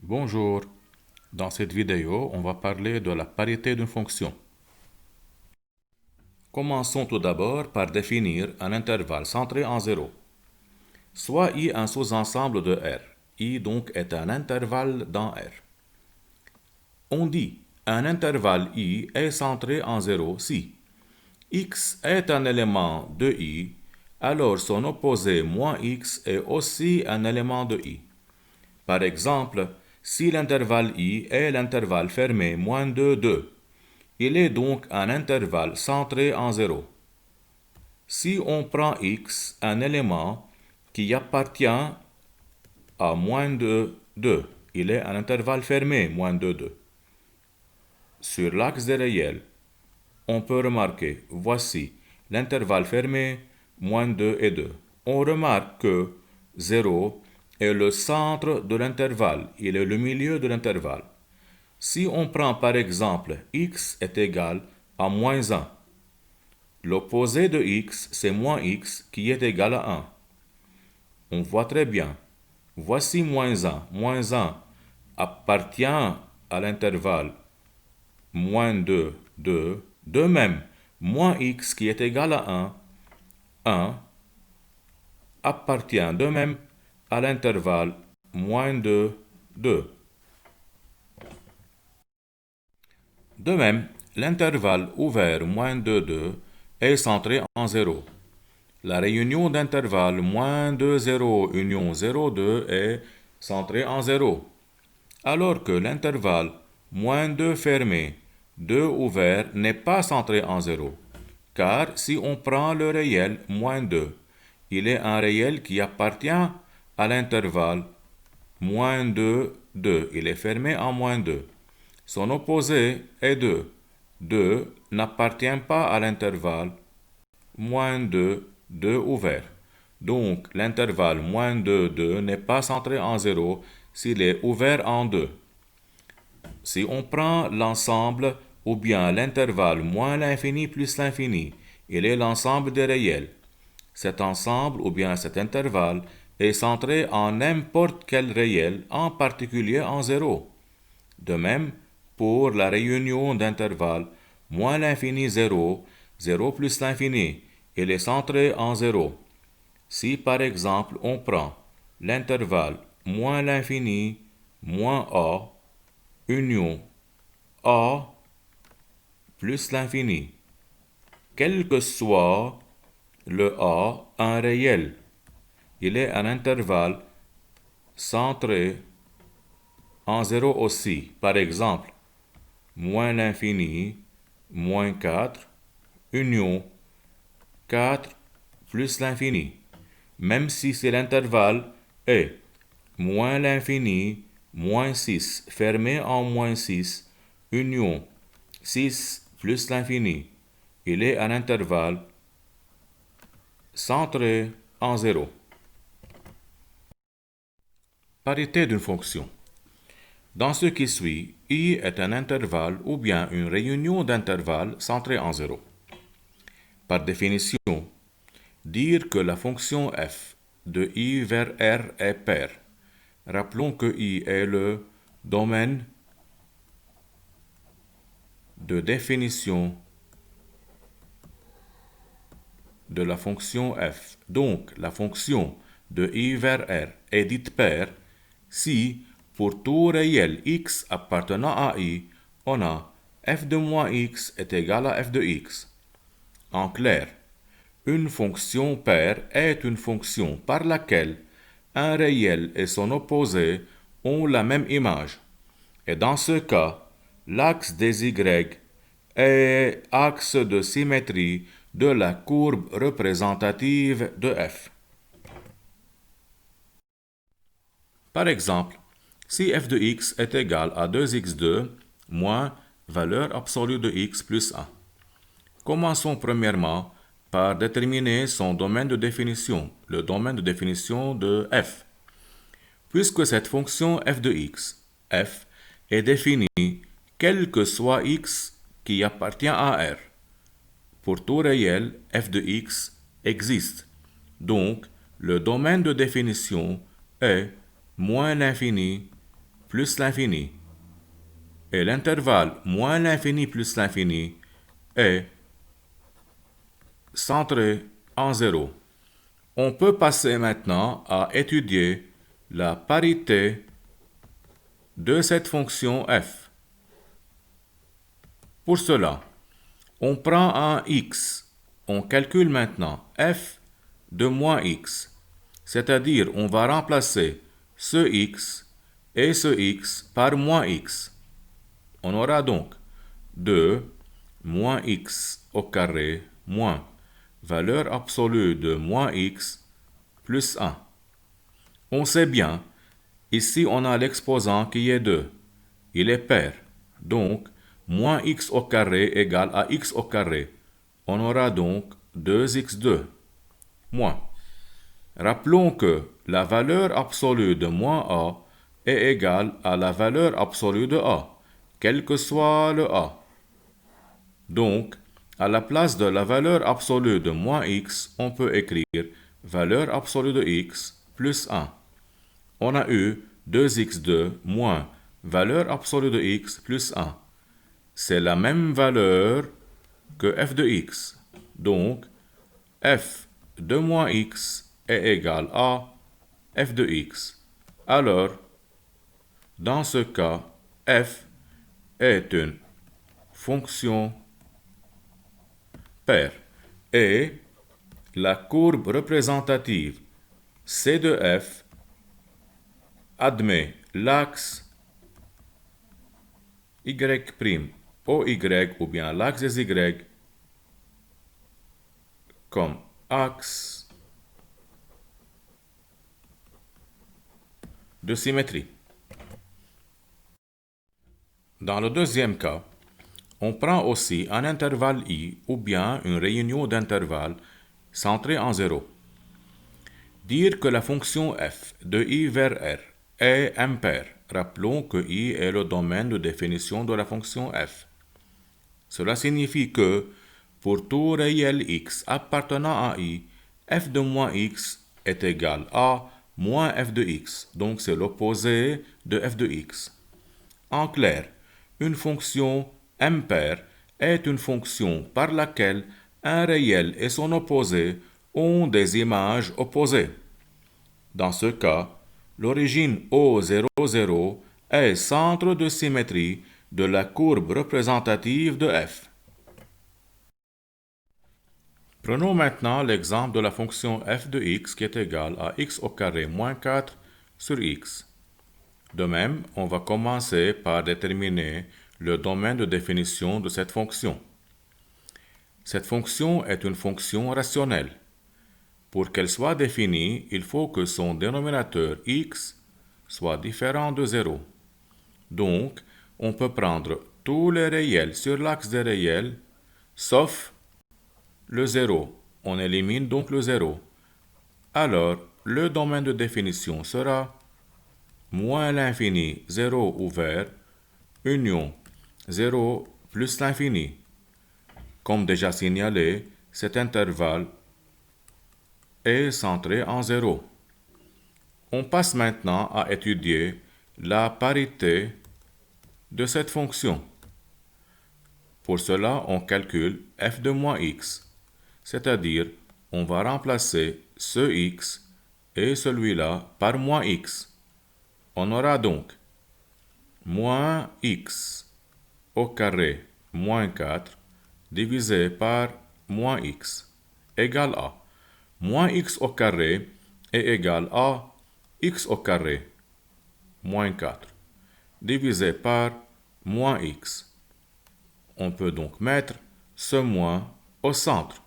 Bonjour, dans cette vidéo, on va parler de la parité d'une fonction. Commençons tout d'abord par définir un intervalle centré en 0. Soit I un sous-ensemble de R. I donc est un intervalle dans R. On dit un intervalle I est centré en 0 si X est un élément de I, alors son opposé moins X est aussi un élément de I. Par exemple, si l'intervalle I est l'intervalle fermé moins 2, 2, il est donc un intervalle centré en 0. Si on prend X, un élément qui appartient à moins de 2, il est un intervalle fermé moins de 2. Sur l'axe des réels, on peut remarquer, voici l'intervalle fermé moins 2 et 2. On remarque que 0 est le centre de l'intervalle, il est le milieu de l'intervalle. Si on prend par exemple x est égal à moins 1, l'opposé de x c'est moins x qui est égal à 1. On voit très bien, voici moins 1 appartient à l'intervalle moins 2, 2. De même, moins x qui est égal à 1 appartient de même à l'intervalle moins 2, 2. De même, l'intervalle ouvert moins 2, 2 est centré en 0. La réunion d'intervalle moins 2, 0 union 0, 2 est centrée en 0. Alors que l'intervalle moins 2 fermé, 2 ouvert n'est pas centré en 0. Car si on prend le réel moins 2, il est un réel qui appartient à l'intervalle moins 2, 2. Il est fermé en moins 2. Son opposé est 2. 2 n'appartient pas à l'intervalle moins 2, 2 ouvert. Donc, l'intervalle moins 2, 2 n'est pas centré en 0 s'il est ouvert en 2. Si on prend l'ensemble ou bien l'intervalle moins l'infini plus l'infini, il est l'ensemble des réels. Cet ensemble ou bien cet intervalle est centré en n'importe quel réel, en particulier en 0. De même, pour la réunion d'intervalles moins l'infini 0, 0 plus l'infini, il est centré en 0. Si par exemple on prend l'intervalle moins l'infini moins a, union a plus l'infini, quel que soit le a un réel, il est un intervalle centré en 0 aussi. Par exemple, moins l'infini, moins 4, union 4 plus l'infini. Même si c'est l'intervalle est moins l'infini, moins 6, fermé en moins 6, union 6 plus l'infini. Il est un intervalle centré en 0. Parité d'une fonction. Dans ce qui suit, I est un intervalle ou bien une réunion d'intervalles centrés en 0. Par définition, dire que la fonction f de I vers R est paire. Rappelons que I est le domaine de définition de la fonction f. Donc, la fonction de I vers R est dite paire si, pour tout réel x appartenant à I, on a f de moins x est égal à f de x. En clair, une fonction paire est une fonction par laquelle un réel et son opposé ont la même image. Et dans ce cas, l'axe des y est axe de symétrie de la courbe représentative de f. Par exemple, si f de x est égal à 2x2 moins valeur absolue de x plus 1. Commençons premièrement par déterminer son domaine de définition, le domaine de définition de f. Puisque cette fonction f de x, f, est définie quel que soit x qui appartient à R. Pour tout réel, f de x existe. Donc, le domaine de définition est moins l'infini plus l'infini. Et l'intervalle moins l'infini plus l'infini est centré en 0. On peut passer maintenant à étudier la parité de cette fonction f. Pour cela, on prend un x. On calcule maintenant f de moins x. C'est-à-dire, on va remplacer ce x et ce x par moins x. On aura donc 2 moins x au carré moins valeur absolue de moins x plus 1. On sait bien, ici on a l'exposant qui est 2. Il est pair. Donc, moins x au carré égale à x au carré. On aura donc 2x2 moins. Rappelons que la valeur absolue de moins a est égale à la valeur absolue de a, quel que soit le a. Donc, à la place de la valeur absolue de moins x, on peut écrire valeur absolue de x plus 1. On a eu 2x2 moins valeur absolue de x plus 1. C'est la même valeur que f de x. Donc, f de moins x est égal à f de x. Alors, dans ce cas, f est une fonction paire et la courbe représentative C de f admet l'axe y' OY ou bien l'axe des y comme axe de symétrie. Dans le deuxième cas, on prend aussi un intervalle i ou bien une réunion d'intervalles centrée en 0. Dire que la fonction f de i vers r est impaire. Rappelons que i est le domaine de définition de la fonction f. Cela signifie que pour tout réel x appartenant à i, f de moins x est égal à moins f de x. Donc c'est l'opposé de f de x. En clair, une fonction impaire est une fonction par laquelle un réel et son opposé ont des images opposées. Dans ce cas, l'origine O00 est centre de symétrie de la courbe représentative de f. Prenons maintenant l'exemple de la fonction f de x qui est égale à x au carré moins 4 sur x. De même, on va commencer par déterminer le domaine de définition de cette fonction. Cette fonction est une fonction rationnelle. Pour qu'elle soit définie, il faut que son dénominateur x soit différent de 0. Donc, on peut prendre tous les réels sur l'axe des réels, sauf le 0. On élimine donc le 0. Alors, le domaine de définition sera moins l'infini 0 ouvert, union 0 plus l'infini. Comme déjà signalé, cet intervalle est centré en 0. On passe maintenant à étudier la parité de cette fonction. Pour cela, on calcule f de moins x, c'est-à-dire on va remplacer ce x et celui-là par moins x. On aura donc moins x au carré moins 4 divisé par moins x égale à moins x au carré est égal à x au carré moins 4 divisé par moins x. On peut donc mettre ce moins au centre.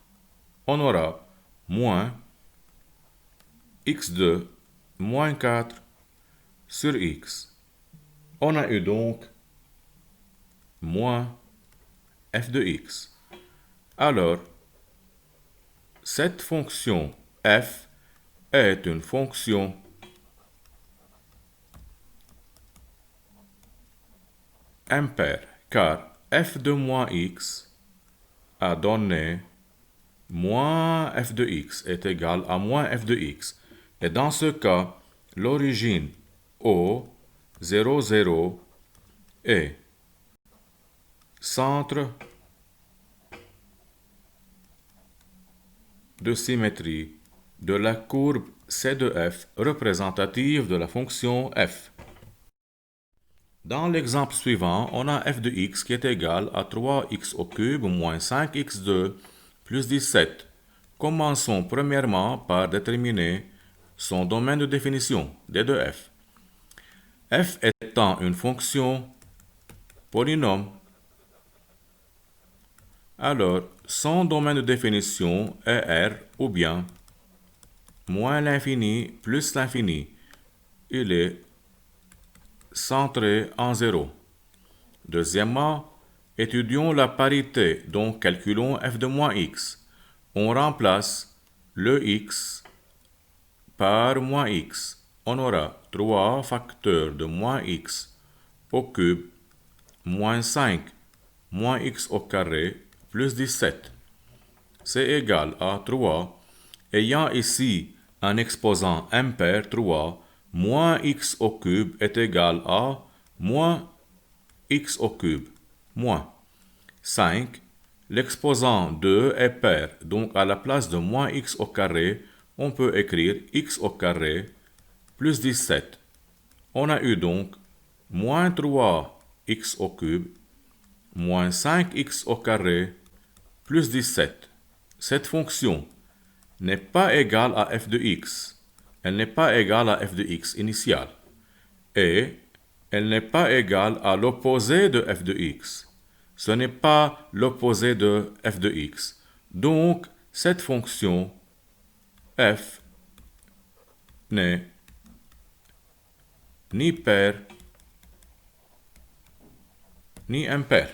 On aura moins x2 moins 4 sur x. On a eu donc moins f de x. Alors, cette fonction f est une fonction impaire, car f de moins x a donné moins f de x est égal à moins f de x. Et dans ce cas, l'origine O 0, 0 est centre de symétrie de la courbe C de f représentative de la fonction f. Dans l'exemple suivant, on a f de x qui est égal à 3x au cube moins 5x2 plus 17. Commençons premièrement par déterminer son domaine de définition, d de f. F étant une fonction polynôme, alors son domaine de définition est R ou bien moins l'infini plus l'infini. Il est centré en 0. Deuxièmement, étudions la parité, donc calculons f de moins x. On remplace le x par moins x. On aura 3 facteurs de moins x au cube moins 5 moins x au carré plus 17. C'est égal à 3. Ayant ici un exposant impair 3, moins x au cube est égal à moins x au cube, moins 5. L'exposant 2 est pair, donc à la place de moins x au carré, on peut écrire x au carré plus 17. On a eu donc moins 3x au cube, moins 5x au carré, plus 17. Cette fonction n'est pas égale à f de x. Elle n'est pas égale à f de x initial. Et elle n'est pas égale à l'opposé de f de x. Ce n'est pas l'opposé de f de x. Donc, cette fonction f n'est ni pair ni impair.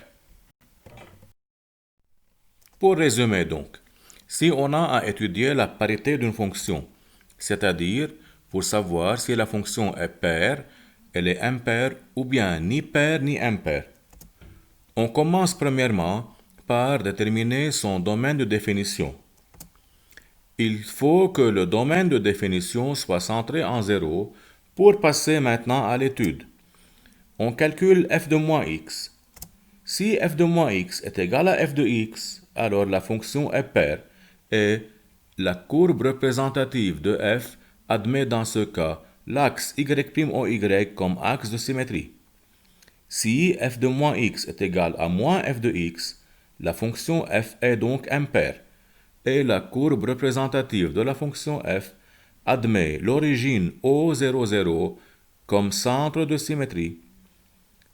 Pour résumer donc, si on a à étudier la parité d'une fonction, c'est-à-dire pour savoir si la fonction est paire, elle est impaire ou bien ni paire ni impaire, on commence premièrement par déterminer son domaine de définition. Il faut que le domaine de définition soit centré en 0 pour passer maintenant à l'étude. On calcule f de moins x. Si f de moins x est égal à f de x, alors la fonction est paire et la courbe représentative de f admet dans ce cas l'axe y'y comme axe de symétrie. Si f de moins x est égal à moins f de x, la fonction f est donc impaire et la courbe représentative de la fonction f admet l'origine O0, 0 comme centre de symétrie.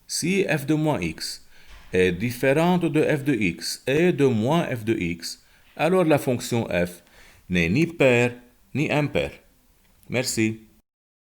Si f de moins x est différente de f de x et de moins f de x, alors la fonction f n'est ni paire ni impaire. Merci.